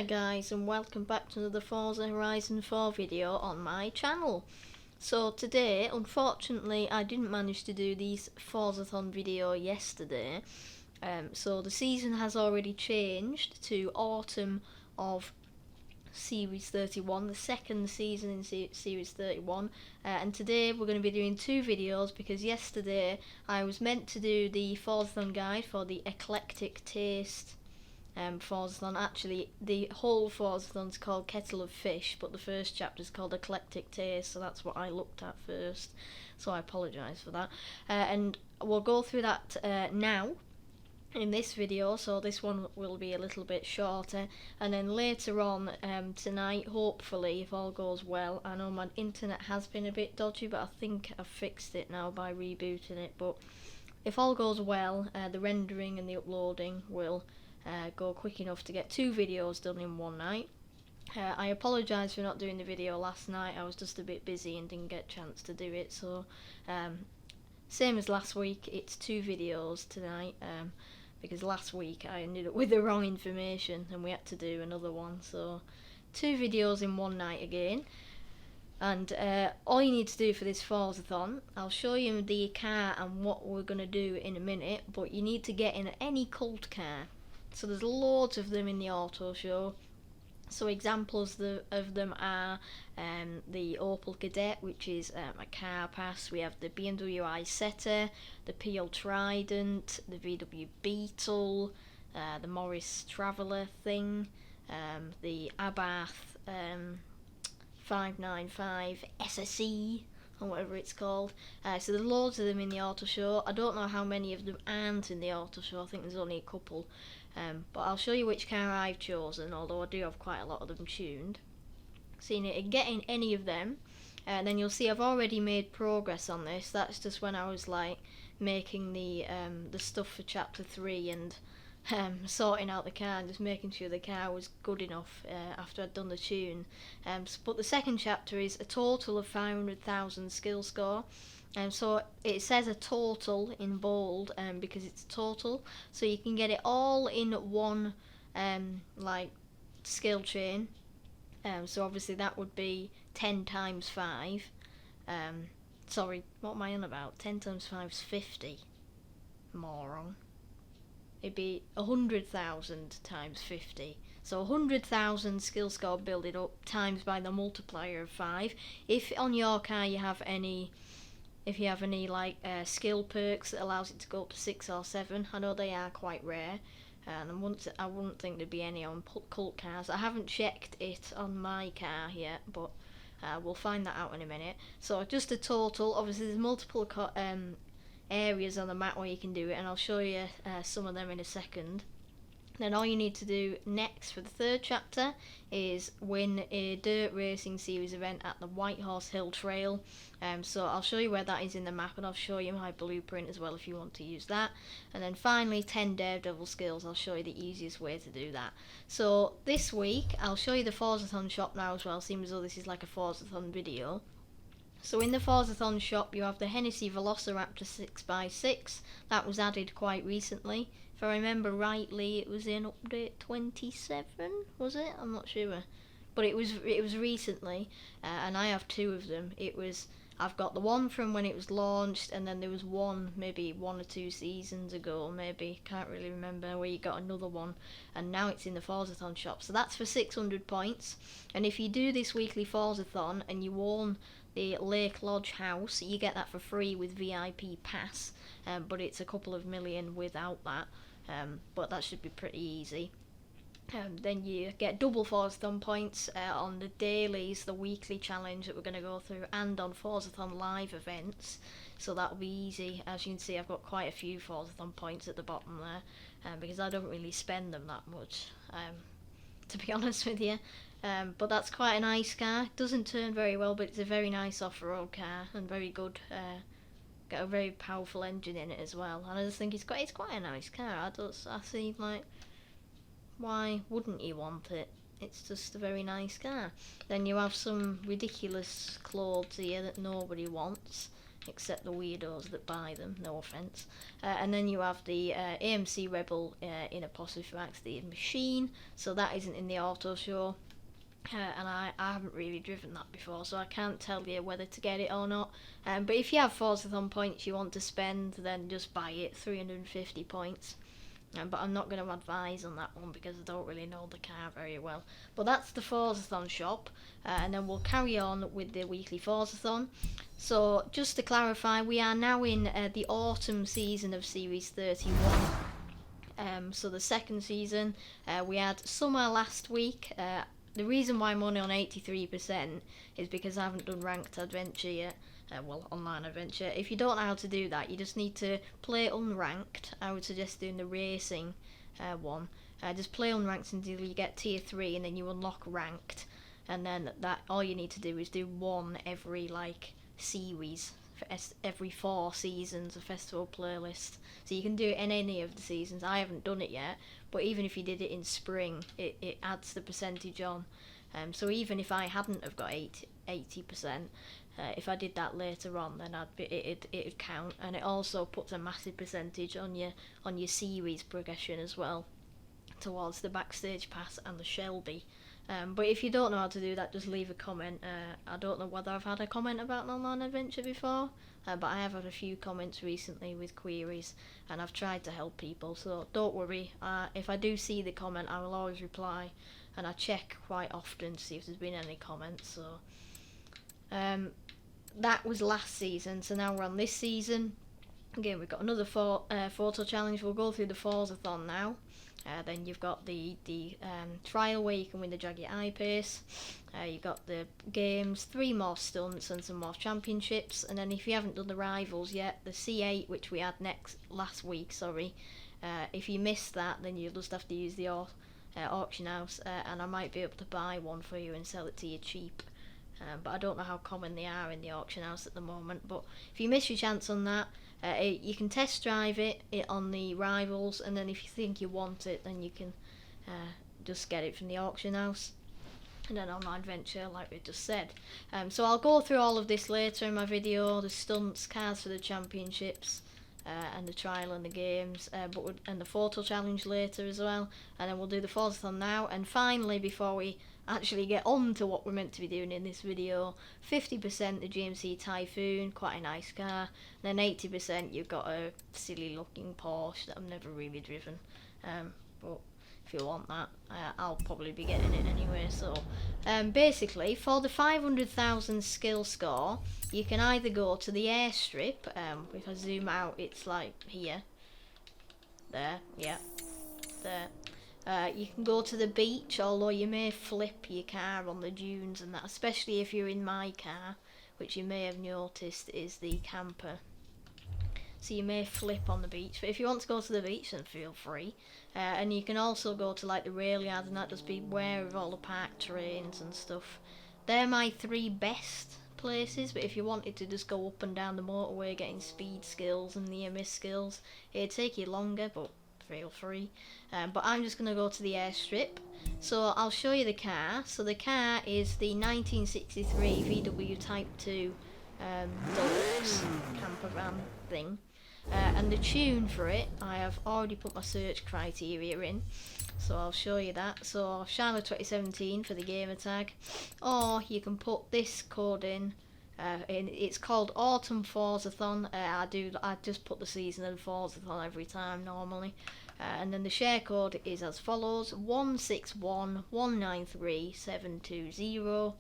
guys, and welcome back to another Forza Horizon 4 video on my channel. So today, unfortunately, I didn't manage to do the Forzathon video yesterday. So the season has already changed to autumn of Series 31, the second season in Series 31, and today we're going to be doing two videos because yesterday I was meant to do the Forzathon guide for the Eclectic Taste Forzathon. Actually, the whole Forzathon's called Kettle of Fish, but the first chapter is called Eclectic Taste, so that's what I looked at first, so I apologise for that. And we'll go through that now in this video, so this one will be a little bit shorter, and then later on tonight, hopefully, if all goes well. I know my internet has been a bit dodgy, but I think I've fixed it now by rebooting it, but if all goes well, the rendering and the uploading will go quick enough to get two videos done in one night. I apologise for not doing the video last night. I was just a bit busy and didn't get a chance to do it, so same as last week, it's two videos tonight, because last week I ended up with the wrong information and we had to do another one, so two videos in one night again. And all you need to do for this Forzathon, I'll show you the car and what we're going to do in a minute, but you need to get in any cult car. So there's loads of them in the auto show. So examples of them are the Opel Kadett, which is a car pass. We have the BMW Isetta, the PL Trident, the VW Beetle, the Morris Traveller thing, the Abarth 595 SSE, or whatever it's called. So there's loads of them in the auto show. I don't know how many of them aren't in the auto show. I think there's only a couple. But I'll show you which car I've chosen, although I do have quite a lot of them tuned. So you need to get in any of them, and then you'll see I've already made progress on this. That's just when I was like making the stuff for chapter 3 and sorting out the car and just making sure the car was good enough after I'd done the tune. But the second chapter is a total of 500,000 skill score. So it says a total in bold because it's total, so you can get it all in one like skill chain. So obviously that would be 10 times 5. Sorry, what am I on about? 10 times 5 is 50. Moron. It'd be 100,000 times 50. So 100,000 skill score building up times by the multiplier of 5. If on your car you have any like skill perks that allows it to go up to 6 or 7, I know they are quite rare, and I wouldn't think there'd be any on cult cars. I haven't checked it on my car yet, but we'll find that out in a minute. So just a total. Obviously there's multiple areas on the map where you can do it, and I'll show you some of them in a second. Then all you need to do next for the third chapter is win a dirt racing series event at the White Horse Hill Trail. So I'll show you where that is in the map, and I'll show you my blueprint as well if you want to use that. And then finally 10 Daredevil Skills. I'll show you the easiest way to do that. So this week I'll show you the Forzathon Shop now as well, seeing as though this is like a Forzathon video. So in the Forzathon Shop you have the Hennessy Velociraptor 6x6. That was added quite recently. If I remember rightly, it was in update 27, was it? I'm not sure, but it was recently, and I have two of them. I've got the one from when it was launched, and then there was one maybe 1 or 2 seasons ago, maybe, can't really remember, where you got another one, and now it's in the Forzathon Shop. So that's for 600 points, and if you do this weekly Forzathon and you own the Lake Lodge house, you get that for free with VIP pass, but it's a couple of million without that, but that should be pretty easy. Then you get double Forzathon points on the dailies, the weekly challenge that we're going to go through, and on Forzathon live events, so that'll be easy. As you can see, I've got quite a few Forzathon points at the bottom there, because I don't really spend them that much, to be honest with you. But that's quite a nice car. It doesn't turn very well, but it's a very nice off-road car and very good. Got a very powerful engine in it as well, and I just think it's quite a nice car. I see, like, why wouldn't you want it? It's just a very nice car. Then you have some ridiculous clothes here that nobody wants. except the weirdos that buy them, no offence. And then you have the AMC Rebel in Apostrophe Max, the machine, so that isn't in the auto show. And I haven't really driven that before, so I can't tell you whether to get it or not. But if you have Forzathon points you want to spend, then just buy it, 350 points. But I'm not going to advise on that one because I don't really know the car very well. But that's the Forzathon shop, and then we'll carry on with the weekly Forzathon. So just to clarify, we are now in the autumn season of Series 31. So the second season, we had summer last week. The reason why I'm only on 83% is because I haven't done ranked adventure yet. Well, online adventure. If you don't know how to do that, you just need to play unranked. I would suggest doing the racing one. Just play unranked until you get tier 3 and then you unlock ranked. And then that all you need to do is do one every series. For every 4 seasons, a festival playlist. So you can do it in any of the seasons. I haven't done it yet, but even if you did it in spring, it adds the percentage on. So even if I hadn't have got 80%, if I did that later on, then it'd count, and it also puts a massive percentage on your series progression as well, towards the backstage pass and the Shelby. But if you don't know how to do that, just leave a comment. I don't know whether I've had a comment about an online adventure before, but I have had a few comments recently with queries, and I've tried to help people, so don't worry. If I do see the comment, I will always reply, and I check quite often to see if there's been any comments. So that was last season, so now we're on this season. Again, we've got another photo challenge. We'll go through the Forzathon now. Then you've got the trial where you can win the Jaguar I-Pace. You've got the games, 3 more stunts and some more championships. And then if you haven't done the rivals yet, the C8, which we had last week, if you missed that, then you'll just have to use the auction house, and I might be able to buy one for you and sell it to you cheap. But I don't know how common they are in the auction house at the moment. But if you miss your chance on that, you can test drive it on the rivals, and then if you think you want it, then you can just get it from the auction house. And then online adventure, like we just said. So I'll go through all of this later in my video, the stunts, cars for the championships, and the trial and the games, and the photo challenge later as well. And then we'll do the Forzathon now. And finally, before we actually get on to what we're meant to be doing in this video, 50% the GMC Typhoon, quite a nice car. And then 80% you've got a silly looking Porsche that I've never really driven. But if you want that, I'll probably be getting it anyway. So basically, for the 500,000 skill score, you can either go to the airstrip. If I zoom out, it's like here, there, yeah, there. You can go to the beach, although you may flip your car on the dunes and that, especially if you're in my car, which you may have noticed is the camper. So you may flip on the beach, but if you want to go to the beach, then feel free. And you can also go to the rail yard, and that, just be aware of all the parked trains and stuff. They're my 3 best places, but if you wanted to just go up and down the motorway getting speed skills and near miss skills, it'd take you longer, but feel free. But I'm just going to go to the airstrip. So I'll show you the car. So the car is the 1963 VW Type 2 Deluxe camper van thing. And the tune for it, I have already put my search criteria in, so I'll show you that. So Shylo 2017 for the gamer tag, or you can put this code in. It's called Autumn Forzathon. I just put the season and Forzathon every time normally. And then the share code is as follows: 161193720.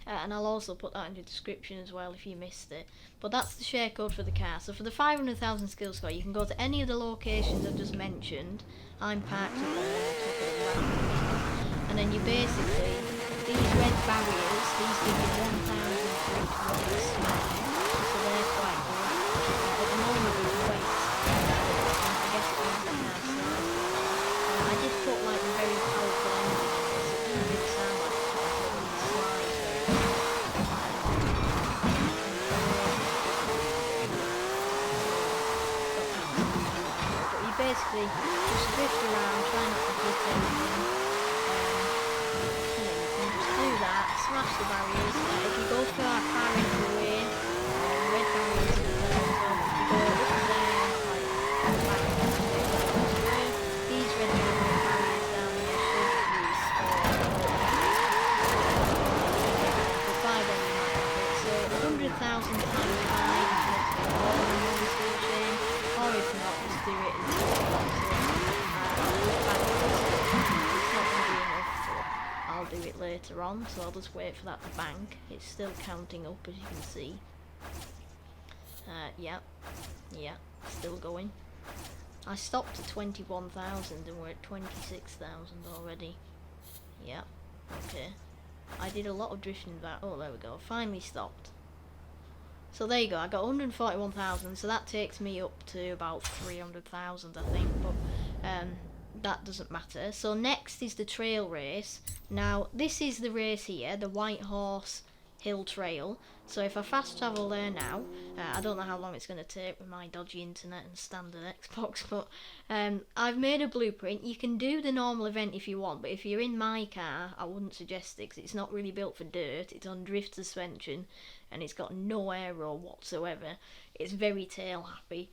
And I'll also put that in the description as well if you missed it. But that's the share code for the car. So for the 500,000 skill score, you can go to any of the locations I've just mentioned. I'm parked up on the top of the ramp. And then you basically, these red barriers, these give you 1,000 for each race. So they're quite good. At the moment with weights, I guess it was the car size. I did put a very powerful engine in this. It did sound like it slides very well. But you basically just drift around, try not to hit anything. You can just do that, smash the barriers. If you go far into the way, red barriers on, so I'll just wait for that to bank. It's still counting up, as you can see. Yeah, still going. I stopped at 21,000 and we're at 26,000 already. Yeah, okay. I did a lot of drifting with that. Oh, there we go. Finally stopped. So there you go. I got 141,000, so that takes me up to about 300,000, I think. But that doesn't matter. So next is the trail race. Now, this is the race here, the White Horse Hill Trail. So if I fast travel there now, I don't know how long it's going to take with my dodgy internet and standard Xbox, but I've made a blueprint. You can do the normal event if you want, but if you're in my car, I wouldn't suggest it, because it's not really built for dirt. It's on drift suspension, and it's got no aero whatsoever. It's very tail happy.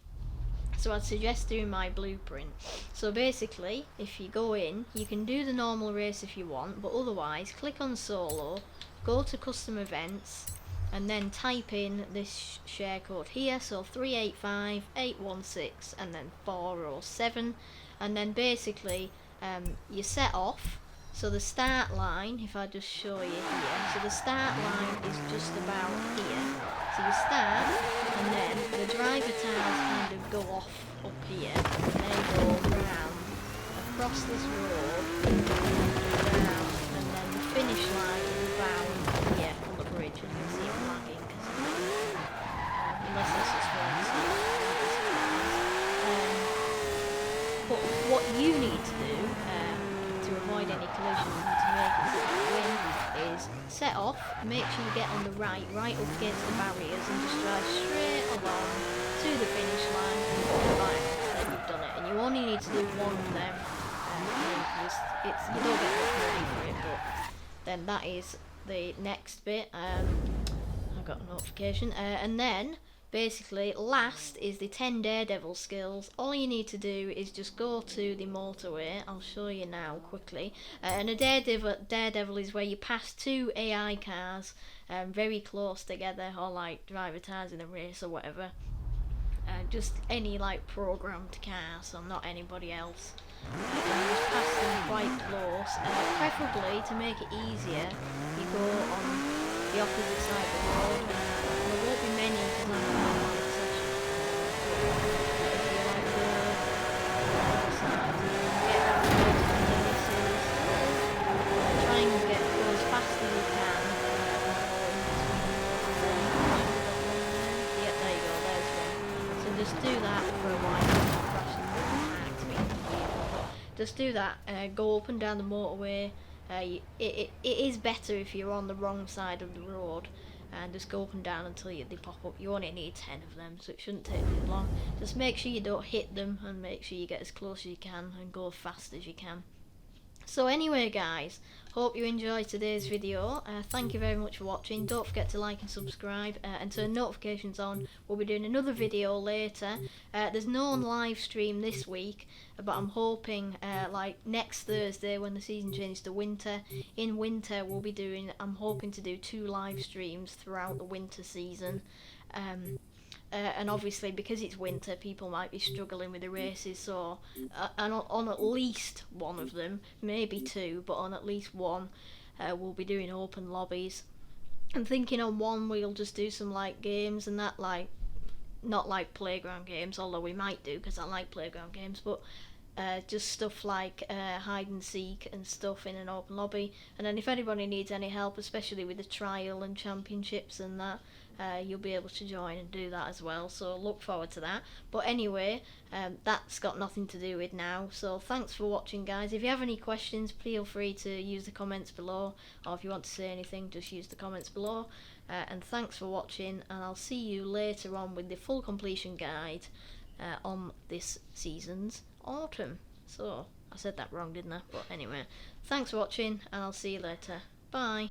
So I'd suggest doing my blueprint. So basically, if you go in, you can do the normal race if you want, but otherwise, click on solo, go to custom events, and then type in this share code here, so 385816 and then 407, and then basically you set off. So the start line, if I just show you here, so the start line is just about here. So you start, and then the driver tiles kind of go off up here, and they go round across this road, down, and then the finish line is about here on the bridge. As you can see, I'm lagging unless this is Forza. But what you need to do to avoid any collisions and to make it win is set off, make sure you get on the right up against the barriers, and just drive straight along to the finish line, and then you've done it. And you only need to do one of them, you don't get much money for it, but then that is the next bit. I got a notification, and then basically last is the 10 Daredevil skills. All you need to do is just go to the motorway. I'll show you now quickly. And a Daredevil is where you pass two AI cars very close together, or like driver tires in a race or whatever. Just any like programmed car, so not anybody else. And you just pass them quite close. Preferably, to make it easier, you go on the opposite side of the road. There won't be many because I'm not on the session. If you like the other side, get that close to the misses. Try and go as fast as you can. Yeah, there you go, there's one. So just do that for a while. Just do that, go up and down the motorway. It is better if you're on the wrong side of the road, and just go up and down until they pop up. You only need 10 of them, so it shouldn't take too long. Just make sure you don't hit them, and make sure you get as close as you can and go as fast as you can. So anyway guys, hope you enjoyed today's video. Thank you very much for watching. Don't forget to like and subscribe and turn notifications on. We'll be doing another video later. There's no live stream this week, but I'm hoping like next Thursday, when the season changes to winter, in winter we'll be doing, I'm hoping to do 2 live streams throughout the winter season. And obviously because it's winter, people might be struggling with the races, so and on at least one of them, maybe 2, but on at least one, we'll be doing open lobbies. I'm thinking on one we'll just do some like games and that, like not like playground games, although we might do because I like playground games, but just stuff like hide and seek and stuff in an open lobby. And then if anybody needs any help, especially with the trial and championships and that, you'll be able to join and do that as well, so look forward to that. But anyway, that's got nothing to do with now, so thanks for watching guys. If you have any questions, feel free to use the comments below, or if you want to say anything, just use the comments below. And thanks for watching, and I'll see you later on with the full completion guide on this season's autumn. So I said that wrong, didn't I? But anyway, thanks for watching, and I'll see you later. Bye.